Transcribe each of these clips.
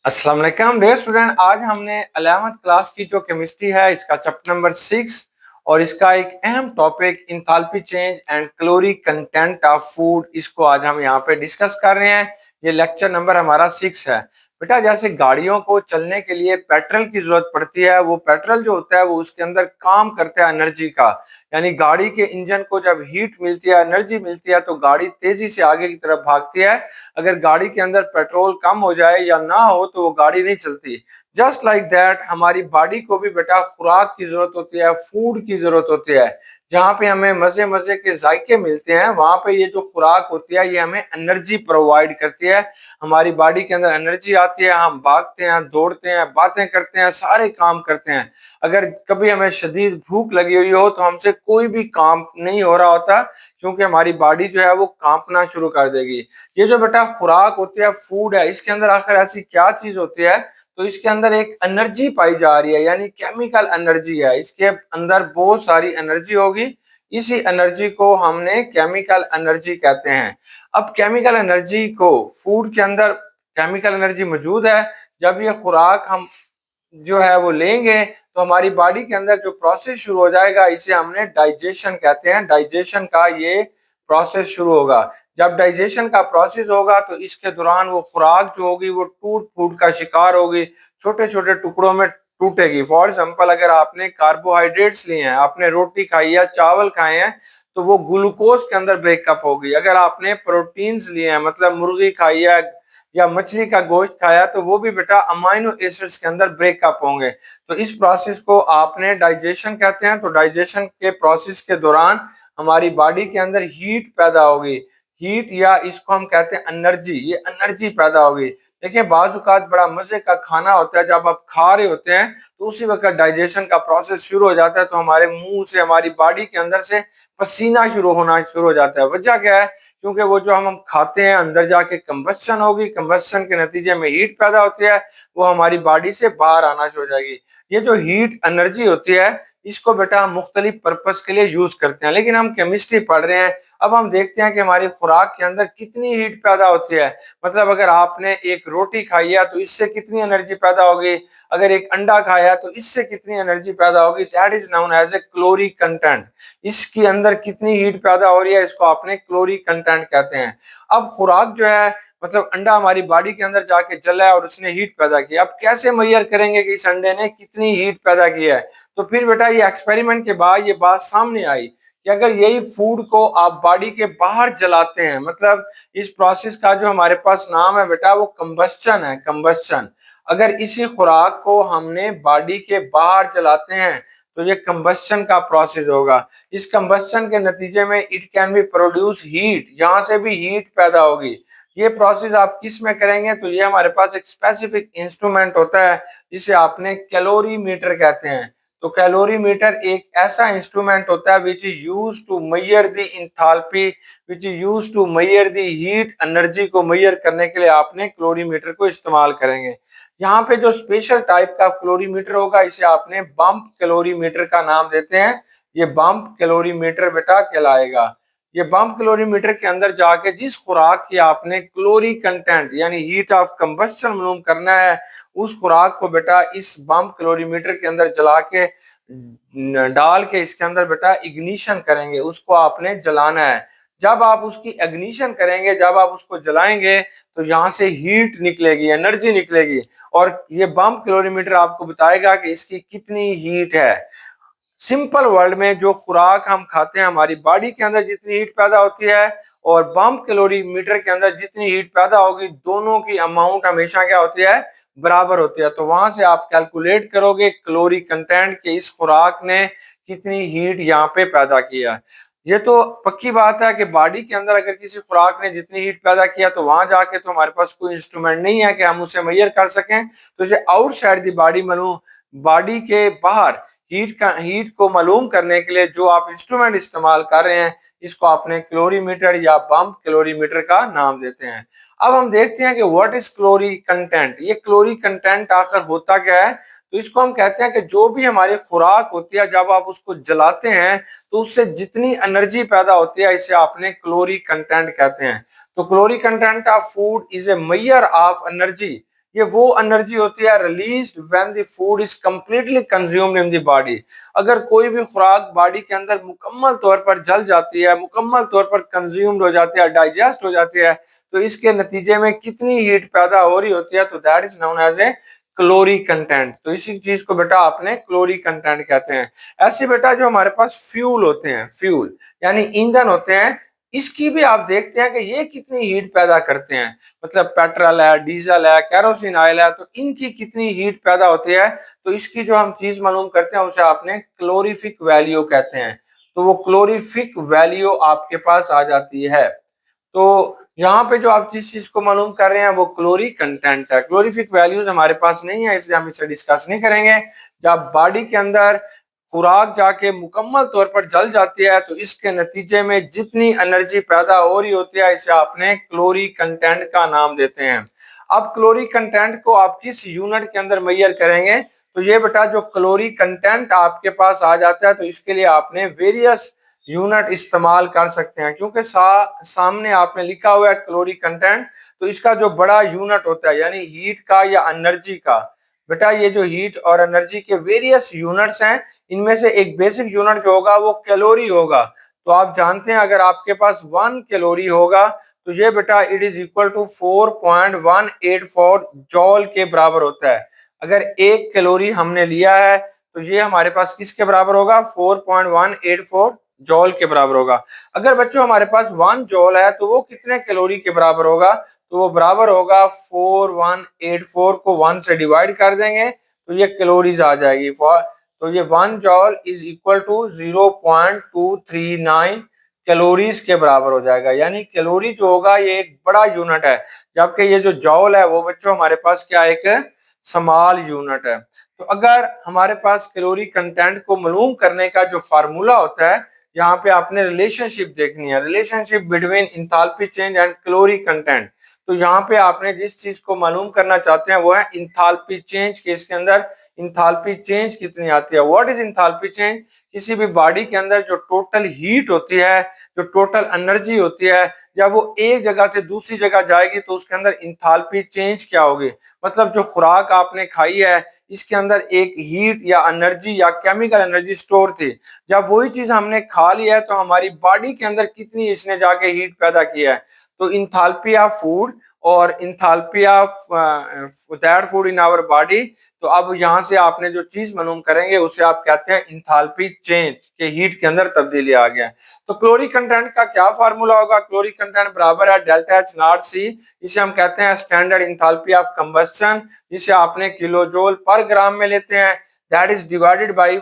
अस्सलाम वालेकुम dear student. आज हमने 11th क्लास की जो केमिस्ट्री है इसका चैप्टर नंबर 6 और इसका एक अहम topic enthalpy change and calorie content of food, इसको आज हम यहाँ पे डिस्कस कर रहे हैं। ये लेक्चर नंबर हमारा 6 है। बेटा, जैसे गाड़ियों को चलने के लिए पेट्रोल की जरूरत पड़ती है, वो पेट्रोल जो होता है वो उसके अंदर काम करता है एनर्जी का। यानी गाड़ी के इंजन को जब हीट मिलती है, एनर्जी मिलती है, तो गाड़ी तेजी से आगे की तरफ भागती है। अगर गाड़ी के अंदर पेट्रोल कम हो जाए या ना हो तो वो गाड़ी नहीं चलती। जस्ट लाइक दैट हमारी बॉडी को भी बेटा खुराक की जरूरत होती है, फूड की जरूरत होती है। जहाँ पे हमें मजे मजे के जायके मिलते हैं, वहां पे ये जो खुराक होती है ये हमें एनर्जी प्रोवाइड करती है। हमारी बॉडी के अंदर एनर्जी आती है, हम भागते हैं, दौड़ते हैं, बातें करते हैं, सारे काम करते हैं। अगर कभी हमें शदीद भूख लगी हुई हो तो हमसे कोई भी काम नहीं हो रहा होता, क्योंकि हमारी बॉडी जो है वो कांपना शुरू कर देगी। ये जो बेटा खुराक होती है, फूड है, इसके अंदर आखिर ऐसी क्या चीज होती है? तो इसके अंदर एक एनर्जी पाई जा रही है, यानी केमिकल एनर्जी है। इसके अंदर बहुत सारी एनर्जी होगी। इसी एनर्जी को हमने केमिकल एनर्जी कहते हैं। अब केमिकल एनर्जी को फूड के अंदर केमिकल एनर्जी मौजूद है। जब ये खुराक हम जो है वो लेंगे तो हमारी बॉडी के अंदर जो प्रोसेस शुरू हो जाएगा, इसे हमने डाइजेशन कहते हैं। डाइजेशन का ये प्रोसेस शुरू होगा। जब डाइजेशन का प्रोसेस होगा तो इसके दौरान वो खुराक जो होगी वो टूट फूट का शिकार होगी, छोटे छोटे टुकड़ों में टूटेगी। फॉर एग्जाम्पल, अगर आपने कार्बोहाइड्रेट्स लिए हैं, आपने रोटी खाई है, चावल खाए हैं, तो वो ग्लूकोज के अंदर ब्रेकअप होगी। अगर आपने प्रोटीन्स लिए हैं, मतलब मुर्गी खाई है या मछली का गोश्त खाया, तो वो भी बेटा अमाइनो एसिड्स के अंदर ब्रेकअप होंगे। तो इस प्रोसेस को आपने डाइजेशन कहते हैं। तो डाइजेशन के प्रोसेस के दौरान हमारी बॉडी के अंदर हीट पैदा होगी। हीट या इसको हम कहते हैं एनर्जी, ये एनर्जी पैदा होगी। देखिए, बाज औकात बड़ा मजे का खाना होता है, जब आप खा रहे होते हैं तो उसी वक्त डाइजेशन का प्रोसेस शुरू हो जाता है, तो हमारे मुंह से, हमारी बॉडी के अंदर से पसीना शुरू हो जाता है। वजह क्या है? क्योंकि वो जो हम खाते हैं अंदर जाके कंबस्शन होगी, कंबस्शन के नतीजे में हीट पैदा होती है, वो हमारी बॉडी से बाहर आना शुरू हो जाएगी। ये जो हीट एनर्जी होती है, इसको बेटा हम मुख्तलिफ पर्पज के लिए यूज करते हैं, लेकिन हम केमिस्ट्री पढ़ रहे हैं। अब हम देखते हैं कि हमारी खुराक के अंदर कितनी हीट पैदा होती है। मतलब अगर आपने एक रोटी खाई है तो इससे कितनी एनर्जी पैदा होगी, अगर एक अंडा खाया तो इससे कितनी एनर्जी पैदा होगी। That is known as a calorie content. इसके अंदर कितनी हीट पैदा हो रही है, इसको आपने क्लोरी कंटेंट कहते हैं। अब खुराक जो है, मतलब अंडा हमारी बॉडी के अंदर जाके जला है और उसने हीट पैदा की। अब कैसे मेजर करेंगे कि इस अंडे ने कितनी हीट पैदा की है? तो फिर बेटा ये एक्सपेरिमेंट के बाद ये बात सामने आई कि अगर यही फूड को आप बॉडी के बाहर जलाते हैं, मतलब इस प्रोसेस का जो हमारे पास नाम है बेटा वो कंबस्चन है, कंबस्चन। अगर इसी खुराक को हमने बॉडी के बाहर जलाते हैं तो ये कंबस्चन का प्रोसेस होगा। इस कंबस्चन के नतीजे में it can be produce heat, यहाँ से भी हीट पैदा होगी। ये प्रोसेस आप किस में करेंगे? तो ये हमारे पास एक स्पेसिफिक इंस्ट्रूमेंट होता है जिसे आपने कैलोरी मीटर कहते हैं। तो कैलोरी मीटर एक ऐसा इंस्ट्रूमेंट होता है which is use to measure the enthalpy, which is use to measure the heat energy को मेजर करने के लिए आपने कैलोरीमीटर को इस्तेमाल करेंगे। यहाँ पे जो स्पेशल टाइप का कैलोरीमीटर होगा इसे आपने बम्प कैलोरीमीटर का नाम देते हैं। ये बम्प कैलोरीमीटर बेटा कहलाएगा। ये बम्प कैलोरीमीटर के अंदर जाके जिस खुराक की आपने कैलोरी कंटेंट यानी हीट ऑफ कंबस्शन मालूम करना है, उस खुराक को बेटा इस बम्प कैलोरीमीटर के अंदर जला के डाल के इसके अंदर बेटा इग्निशन करेंगे, उसको आपने जलाना है। जब आप उसकी इग्निशन करेंगे, जब आप उसको जलाएंगे तो यहाँ से हीट निकलेगी, एनर्जी निकलेगी, और ये बम्प कैलोरीमीटर आपको बताएगा कि इसकी कितनी हीट है। सिंपल वर्ड में जो खुराक हम खाते हैं, हमारी बॉडी के अंदर जितनी हीट पैदा होती है और बम्प कैलोरी मीटर के अंदर जितनी हीट पैदा होगी, दोनों की अमाउंट हमेशा क्या होती है? बराबर होती है। तो वहां से आप कैलकुलेट करोगे कैलोरी कंटेंट के इस खुराक ने कितनी हीट यहाँ पे पैदा किया। ये तो पक्की बात है कि बॉडी के अंदर अगर किसी खुराक ने जितनी हीट पैदा किया तो वहां जाके तो हमारे पास कोई इंस्ट्रूमेंट नहीं है कि हम उसे मेजर कर सकें। तो इसे आउटसाइड द बॉडी मालूम, बॉडी के बाहर हीट को मालूम करने के लिए जो आप इंस्ट्रूमेंट इस्तेमाल कर रहे हैं, इसको आपने कैलोरीमीटर या बम्प कैलोरीमीटर का नाम देते हैं। अब हम देखते हैं कि व्हाट इज कैलोरी कंटेंट। ये कैलोरी कंटेंट आखिर होता क्या है? तो इसको हम कहते हैं कि जो भी हमारी खुराक होती है, जब आप उसको जलाते हैं तो उससे जितनी एनर्जी पैदा होती है, इसे आपने कैलोरी कंटेंट कहते हैं। तो calorie content of food is a measure of energy. ये वो एनर्जी होती है released when the food is completely consumed in the body. अगर कोई भी खुराक बॉडी के अंदर मुकम्मल तौर पर जल जाती है, मुकम्मल तौर पर कंज्यूम्ड हो जाती है, डाइजेस्ट हो जाती है, तो इसके नतीजे में कितनी हीट पैदा हो रही होती है, तो that is known as a calorie content. तो इसी चीज को बेटा आपने क्लोरी कंटेंट कहते हैं। ऐसे बेटा जो हमारे पास फ्यूल होते हैं, फ्यूल यानी ईंधन होते हैं, इसकी भी आप देखते हैं कि ये कितनी हीट पैदा करते हैं। मतलब पेट्रोल है, डीजल है, केरोसिन ऑयल है, तो इनकी कितनी हीट पैदा होती है, तो इसकी जो हम चीज मालूम करते हैं उसे आपने क्लोरीफिक वैल्यू कहते हैं। तो वो क्लोरीफिक वैल्यू आपके पास आ जाती है। तो यहाँ पे जो आप जिस चीज को मालूम कर रहे हैं वो क्लोरी कंटेंट है। क्लोरीफिक वैल्यूज हमारे पास नहीं है, इसलिए हम इसे डिस्कस नहीं करेंगे। जब बॉडी के अंदर खुराक जाके मुकम्मल तौर पर जल जाती है, तो इसके नतीजे में जितनी एनर्जी पैदा हो रही होती है, इसे आपने क्लोरी कंटेंट का नाम देते हैं। अब क्लोरी कंटेंट को आप किस यूनिट के अंदर मेजर करेंगे, तो ये बेटा जो क्लोरी कंटेंट आपके पास आ जाता है, तो इसके लिए आपने वेरियस यूनिट इस्तेमाल कर सकते हैं, क्योंकि सामने आपने लिखा हुआ है क्लोरी कंटेंट, तो इसका जो बड़ा यूनिट होता है यानी हीट का या एनर्जी का, बेटा ये जो हीट और एनर्जी के वेरियस यूनिट्स हैं, इनमें से एक बेसिक यूनिट जो होगा वो कैलोरी होगा। तो आप जानते हैं अगर आपके पास 1 कैलोरी होगा, तो ये बेटा it is equal to 4.184 joule के बराबर होता है। अगर 1 कैलोरी हमने लिया है, तो ये हमारे पास किसके बराबर होगा, 4.184 जॉल के बराबर होगा। अगर बच्चों हमारे पास 1 जॉल है, तो वो कितने कैलोरी के बराबर होगा, तो वो बराबर होगा 4184 को 1 से डिवाइड कर देंगे, तो ये कैलोरीज आ जाएगी। तो ये 1 joule is equal to 0.239 calories के बराबर हो जाएगा। यानी कैलोरी जो होगा ये एक बड़ा यूनिट है, जबकि ये जो जॉल है वो बच्चों हमारे पास क्या एक स्मॉल यूनिट है। तो अगर हमारे पास कैलोरी कंटेंट को मालूम करने का जो फार्मूला होता है, यहाँ पे आपने रिलेशनशिप देखनी है, relationship between enthalpy change and calorie content. तो यहाँ पे आपने जिस चीज को मालूम करना चाहते हैं वो है इंथैल्पी चेंज, के इसके अंदर इंथैल्पी चेंज कितनी आती है। व्हाट इज इंथैल्पी चेंज, किसी भी बॉडी के अंदर जो टोटल हीट होती है, जो टोटल एनर्जी होती है, जब वो एक जगह से दूसरी जगह जाएगी, तो उसके अंदर इंथैल्पी चेंज क्या होगी। मतलब जो खुराक आपने खाई है, इसके अंदर एक हीट या एनर्जी या केमिकल एनर्जी स्टोर थी, जब वही चीज हमने खा लिया है, तो हमारी बॉडी के अंदर कितनी इसने जाके हीट पैदा किया है। तो इंथैल्पी ऑफ फूड और enthalpy of that food in our body. तो अब यहाँ से आपने जो चीज मालूम करेंगे उसे आप कहते हैं इंथैल्पी चेंज, के हीट के अंदर तब्दीली आ गया। तो क्लोरी कंटेंट का क्या फार्मूला होगा, क्लोरी कंटेंट बराबर है डेल्टा एच नॉट सी, इसे हम कहते हैं स्टैंडर्ड इंथैल्पी ऑफ कंबस्शन, जिसे आपने किलो जूल पर ग्राम में लेते हैं, that is divided by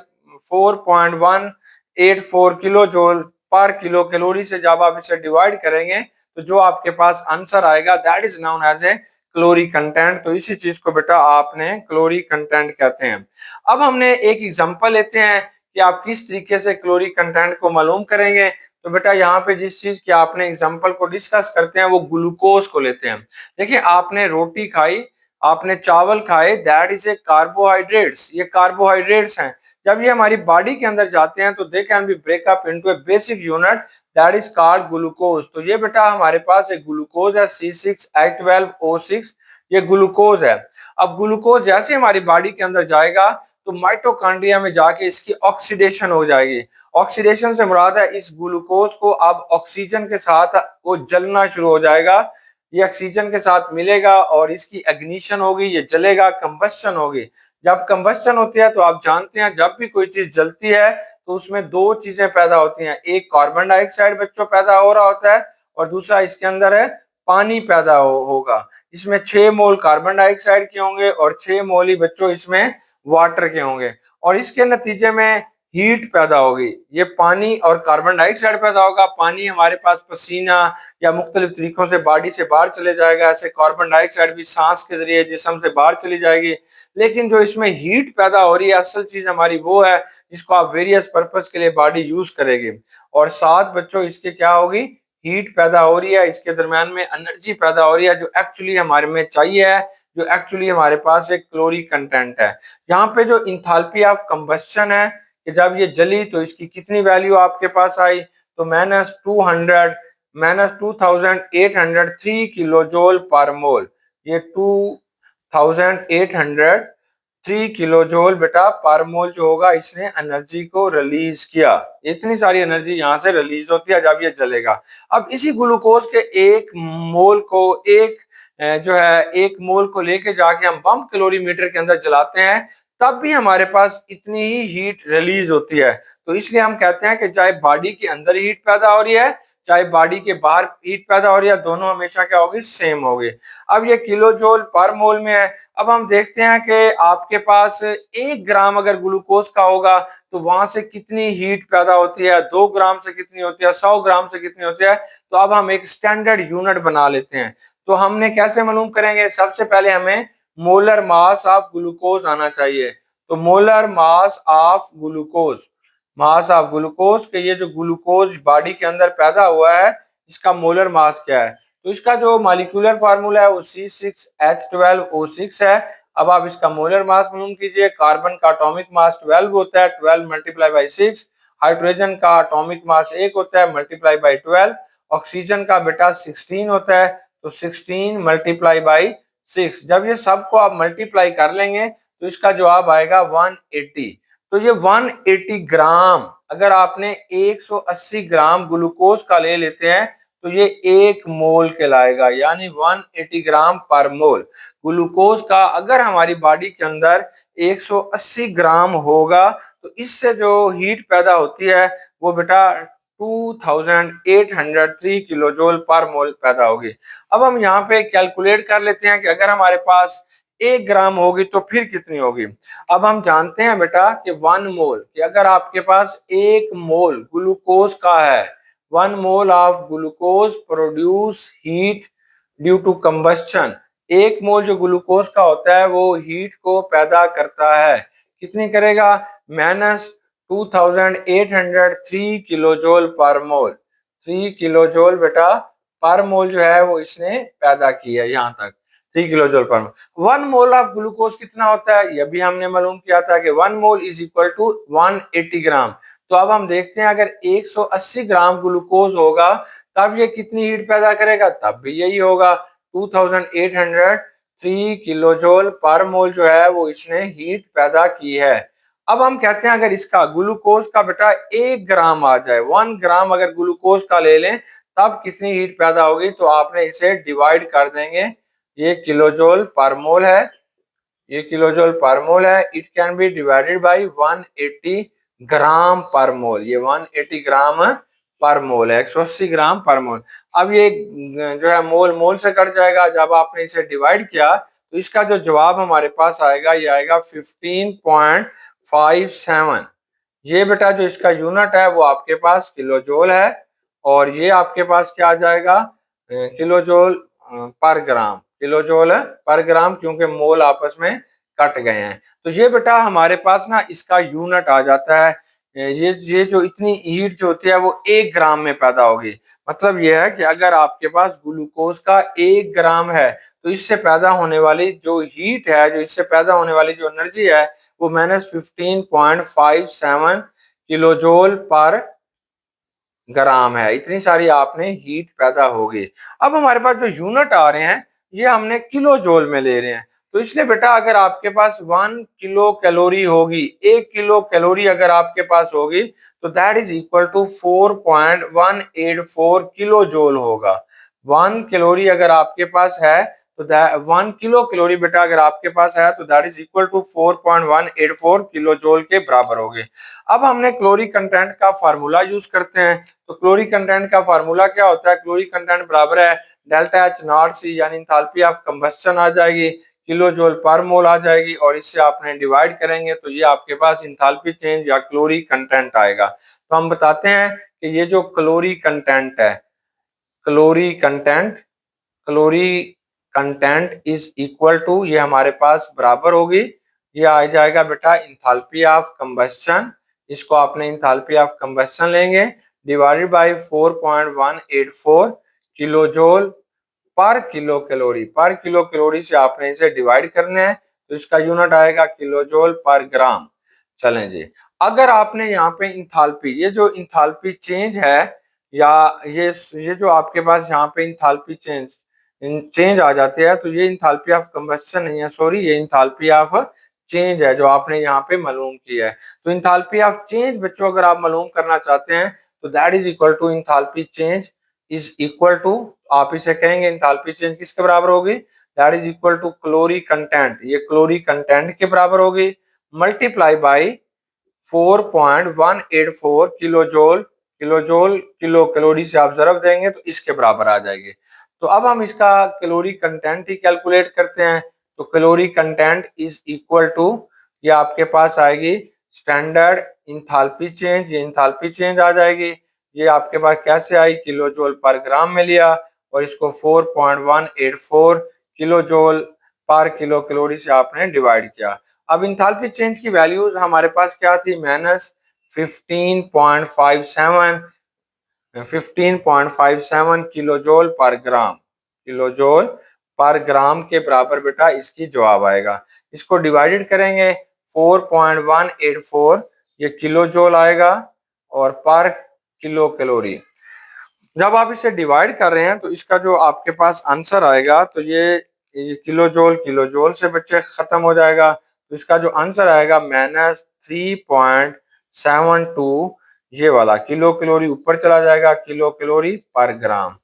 4.184 kilo joule पर किलो कैलोरी से जब आप इसे डिवाइड करेंगे, तो जो आपके पास आंसर आएगा that is known as a calorie content. तो इसी चीज को बेटा आपने क्लोरी कंटेंट कहते हैं। अब हमने एक एग्जांपल लेते हैं कि आप किस तरीके से क्लोरी कंटेंट को मालूम करेंगे। तो बेटा यहाँ पे जिस चीज की आपने एग्जांपल को डिस्कस करते हैं वो ग्लूकोज को लेते हैं। देखिए आपने रोटी खाई, आपने चावल खाए, दैट इज ए कार्बोहाइड्रेट्स, ये कार्बोहाइड्रेट्स हैं। जब ये हमारी बॉडी के अंदर जाते हैं, तो they can be breakup into A basic unit that is called glucose. तो ये बेटा हमारे पास एक ग्लूकोज है C6H12O6, ये ग्लूकोज है। अब ग्लूकोज जैसे हमारी बॉडी के अंदर जाएगा, तो माइटोकॉन्ड्रिया में जाके इसकी ऑक्सीडेशन हो जाएगी। ऑक्सीडेशन से मुराद है इस ग्लूकोज को अब ऑक्सीजन के साथ वो जलना शुरू हो जाएगा, ये ऑक्सीजन के साथ मिलेगा और इसकी एग्निशन होगी, ये जलेगा, कंबस्शन होगी। जब कंबस्शन होती है, तो आप जानते हैं जब भी कोई चीज जलती है, तो उसमें दो चीजें पैदा होती हैं, एक कार्बन डाइऑक्साइड बच्चों पैदा हो रहा होता है, और दूसरा इसके अंदर है पानी पैदा होगा। इसमें 6 मोल कार्बन डाइऑक्साइड के होंगे और 6 मोल ही बच्चों इसमें वाटर के होंगे, और इसके नतीजे में हीट पैदा होगी। ये पानी और कार्बन डाइऑक्साइड पैदा होगा, पानी हमारे पास पसीना या मुख्तलिफ तरीकों से बॉडी से बाहर चले जाएगा, ऐसे कार्बन डाइऑक्साइड भी सांस के जरिए जिस्म से बाहर चली जाएगी। लेकिन जो इसमें हीट पैदा हो रही है, असल चीज हमारी वो है जिसको आप वेरियस पर्पस के लिए बॉडी यूज करेगी, और साथ बच्चों इसके क्या होगी, हीट पैदा हो रही है, इसके दरमियान में एनर्जी पैदा हो रही है, जो एक्चुअली हमारे में चाहिए है, जो एक्चुअली हमारे पास एक क्लोरी कंटेंट है। यहाँ पे जो इंथैल्पी ऑफ कंबस्शन है, कि जब ये जली तो इसकी कितनी वैल्यू आपके पास आई, तो -2803 किलो जूल पर मोल, ये 1803 किलो जोल बेटा पर मोल जो होगा इसने एनर्जी को रिलीज किया। इतनी सारी एनर्जी यहाँ से रिलीज होती है जब ये जलेगा। अब इसी ग्लूकोज के एक मोल को एक मोल को लेके जाके हम बम कैलोरीमीटर के अंदर जलाते हैं, तब भी हमारे पास इतनी ही हीट रिलीज होती है। तो इसलिए हम कहते हैं कि चाहे बॉडी के अंदर हीट पैदा हो रही है, चाहे बॉडी के बाहर हीट पैदा हो रही है, दोनों हमेशा क्या होगी, सेम होगी। अब ये किलो जोल पर मोल में है। अब हम देखते हैं कि आपके पास 1 ग्राम अगर ग्लूकोज का होगा तो वहां से कितनी हीट पैदा होती है, 2 ग्राम से कितनी होती है, 100 ग्राम से कितनी होती है। तो अब हम एक स्टैंडर्ड यूनिट बना लेते हैं। तो हमने कैसे मालूम करेंगे, सबसे पहले हमें मोलर मास ऑफ ग्लूकोज आना चाहिए। तो मोलर मास ऑफ ग्लूकोज के ये जो ग्लूकोज बॉडी के अंदर पैदा हुआ है इसका मोलर मास क्या है। तो इसका जो मॉलिक्यूलर फार्मूला है वो C6H12O6 है। अब आप इसका मोलर मास मालूम कीजिए। कार्बन का एटॉमिक मास 12 होता है, 12 मल्टीप्लाई बाई 6। हाइड्रोजन का एटॉमिक मास 1 होता है, मल्टीप्लाई बाई 12। ऑक्सीजन का बेटा 16 होता है, तो 16 मल्टीप्लाई बाई 6। जब ये सबको आप मल्टीप्लाई कर लेंगे तो इसका जवाब आएगा 180। तो ये 180 ग्राम, अगर आपने 180 ग्राम ग्लूकोज का ले लेते हैं तो ये 1 मोल कहलाएगा, यानी 180 ग्राम पर मोल ग्लूकोज का। अगर हमारी बॉडी के अंदर 180 ग्राम होगा तो इससे जो हीट पैदा होती है वो बेटा 2803 किलो जोल पर मोल पैदा होगी। अब हम यहाँ पे कैलकुलेट कर लेते हैं कि अगर हमारे पास 1 ग्राम होगी तो फिर कितनी होगी। अब हम जानते हैं बेटा कि 1 मोल, कि अगर आपके पास 1 मोल ग्लूकोज का है, 1 mole of glucose produce heat due to combustion. 1 mole जो ग्लूकोज का होता है वो हीट को पैदा करता है, कितनी करेगा, -2803 किलो जोल पर मोल। 3 किलो जोल बेटा पर मोल जो है वो इसने पैदा की है यहाँ तक, 3 किलो जोल पर मोल। 1 मोल ऑफ ग्लूकोज कितना होता है, यह भी हमने मालूम किया था कि 1 मोल इज इक्वल टू 180 ग्राम। तो अब हम देखते हैं अगर 180 ग्राम ग्लूकोज होगा तब ये कितनी हीट पैदा करेगा, तब भी यही होगा 2803 किलो जोल पर मोल जो है वो इसने हीट पैदा की है। अब हम कहते हैं अगर इसका ग्लूकोज का बेटा 1 ग्राम आ जाए, 1 ग्राम अगर ग्लूकोज का ले लें तब कितनी हीट पैदा होगी। तो आपने इसे डिवाइड कर देंगे, ये किलो जोल पर मोल है, ये किलो जोल पर मोल है। It can be divided by 180 ग्राम पर मोल, ये 180 ग्राम पर मोल है, 180 ग्राम पर मोल। अब ये जो है मोल मोल से कट जाएगा, जब आपने इसे डिवाइड किया तो इसका जो जवाब हमारे पास आएगा ये आएगा 15.57। ये बेटा जो इसका यूनिट है वो आपके पास किलो जोल है, और ये आपके पास क्या आ जाएगा, किलो जोल पर ग्राम, किलो जोल पर ग्राम, क्योंकि मोल आपस में कट गए हैं। तो ये बेटा हमारे पास ना इसका यूनिट आ जाता है। ये जो इतनी हीट जो होती है वो 1 ग्राम में पैदा होगी। मतलब ये है कि अगर आपके पास ग्लूकोज का 1 ग्राम है तो इससे पैदा होने वाली जो हीट है, जो इससे पैदा होने वाली जो एनर्जी है वो -15.57 किलो जोल पर ग्राम है। इतनी सारी आपने हीट पैदा होगी। अब हमारे पास जो यूनिट आ रहे हैं ये हमने किलो जोल में ले रहे हैं। तो इसलिए बेटा अगर आपके पास 1 किलो कैलोरी होगी, 1 किलो कैलोरी अगर आपके पास होगी तो that is equal to 4.184 kilo joule होगा। 1 कैलोरी अगर आपके पास है तो 1 किलो कैलोरी बेटा अगर आपके पास है तो that is equal to 4.184 kilo joule के बराबर होगी। अब हमने क्लोरीन कंटेंट का फार्मूला यूज करते हैं। तो क्लोरीन कंटेंट का फार्मूला क्या होता है, क्लोरीन कंटेंट बराबर है डेल्टा एच नॉट सी, यानी इंथैल्पी ऑफ कंबस्शन आ जाएगी, किलो जोल पर मोल आ जाएगी, और इससे आपने डिवाइड करेंगे तो ये आपके पास इंथैल्पी चेंज या क्लोरीन कंटेंट आएगा। तो हम बताते हैं कि ये जो क्लोरीन कंटेंट है, calorie content, calorie content is equal to, ये हमारे पास बराबर होगी, ये आ जाएगा बेटा इंथैल्पी ऑफ कंबस्शन, इसको आपने इंथैल्पी ऑफ कंबस्शन लेंगे डिवाइडेड बाय 4.184 किलो जोल पर किलो कैलोरी। पर किलो कैलोरी से आपने इसे डिवाइड करना है तो इसका यूनिट आएगा किलो जोल पर ग्राम। चलें जी, अगर आपने यहाँ पे इंथैल्पी, ये जो इंथैल्पी चेंज है, या ये जो आपके पास यहाँ पे इंथैल्पी चेंज चेंज आ जाती है, तो ये इंथाल्पी ऑफ कंबस्शन नहीं है, सॉरी, ये इंथाल्पी ऑफ चेंज है जो आपने यहाँ पे मालूम की है। तो इंथाल्पी ऑफ चेंज बच्चों अगर आप मालूम करना चाहते हैं तो that is equal to enthalpy change is equal to, आप इसे कहेंगे इंथाल्पी चेंज किसके बराबर होगी, that is equal to calorie content, ये क्लोरीन कंटेंट के बराबर होगी, multiply by 4.184 kilojoule, kilojoule kilo calorie से आप जरब देंगे तो इसके बराबर आ जाएगी। तो अब हम इसका कैलोरी कंटेंट ही कैलकुलेट करते हैं। तो calorie content is equal to, ये आपके पास आएगी स्टैंडर्ड इंथाल्पी चेंज, ये इंथाल्पी चेंज आ जाएगी। ये आपके पास कैसे आई, किलो जोल पर ग्राम में लिया और इसको 4.184 किलो जोल पर किलो कैलोरी से आपने डिवाइड किया। अब इंथाल्पी चेंज की वैल्यूज हमारे पास क्या थी, -15.57 15.57 किलोजोल पर ग्राम, किलोजोल पर ग्राम के बराबर बेटा इसकी जवाब आएगा। इसको डिवाइडेड करेंगे 4.184, ये किलोजोल आएगा और पर किलो कैलोरी। जब आप इसे डिवाइड कर रहे हैं तो इसका जो आपके पास आंसर आएगा तो ये किलोजोल किलोजोल से बच्चे खत्म हो जाएगा, तो इसका जो आंसर आएगा -3.72, ये वाला किलो कैलोरी ऊपर चला जाएगा, किलो कैलोरी पर ग्राम।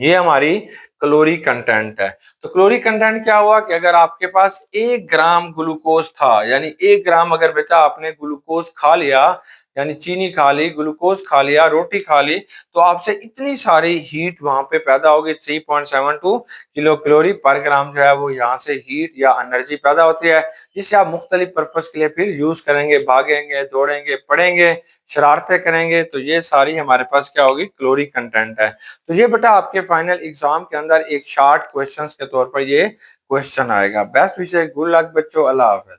ये हमारी कैलोरी कंटेंट है। तो कैलोरी कंटेंट क्या हुआ कि अगर आपके पास 1 ग्राम ग्लूकोज था, यानी 1 ग्राम अगर बेटा आपने ग्लूकोज खा लिया, यानी चीनी खा ली, ग्लूकोज खा लिया, रोटी खा ली, तो आपसे इतनी सारी हीट वहां पे पैदा होगी, 3.72 किलो कैलोरी पर ग्राम जो है वो यहाँ से हीट या एनर्जी पैदा होती है, जिसे आप मुख्तलिफ पर्पज के लिए फिर यूज करेंगे, भागेंगे, दौड़ेंगे, पढ़ेंगे, शरारतें करेंगे, तो ये सारी हमारे पास क्या होगी, कैलोरी कंटेंट है। तो ये बेटा आपके फाइनल एग्जाम के अंदर एक शॉर्ट क्वेश्चंस के तौर पर ये क्वेश्चन आएगा। बेस्ट विशेष, गुड लक बच्चों, अल्लाह हाफिज।